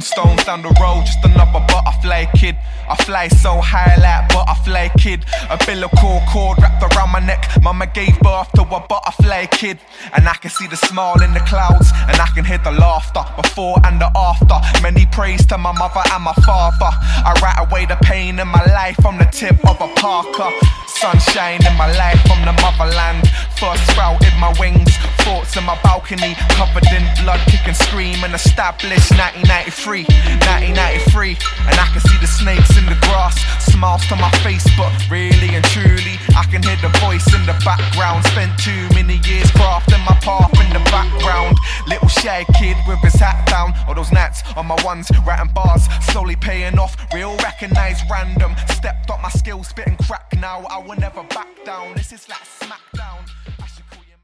stones down the road, just another butterfly kid. I fly so high like butterfly kid. Umbilical cord wrapped around my neck. Mama gave birth to a butterfly kid. And I can see the smile in the clouds, and I can hear the laughter before and the after. Many praise to my mother and my father. I write away the pain in my life from the tip of a Parker. Sunshine in my life from the motherland. First sprouted my wings, thoughts in my balcony, covered in blood, kick and scream. And established 1993, 1993. And I can see the snakes in the grass, smiles to my face, but really and truly I can hear the voice in the background. Spent too many years crafting my path in the background. Little shy kid with his hat down. All those nights on my ones, writing bars, slowly paying off. Real recognized random. Stepped up my skills, spitting crack now. I will never back down. This is like Smackdown.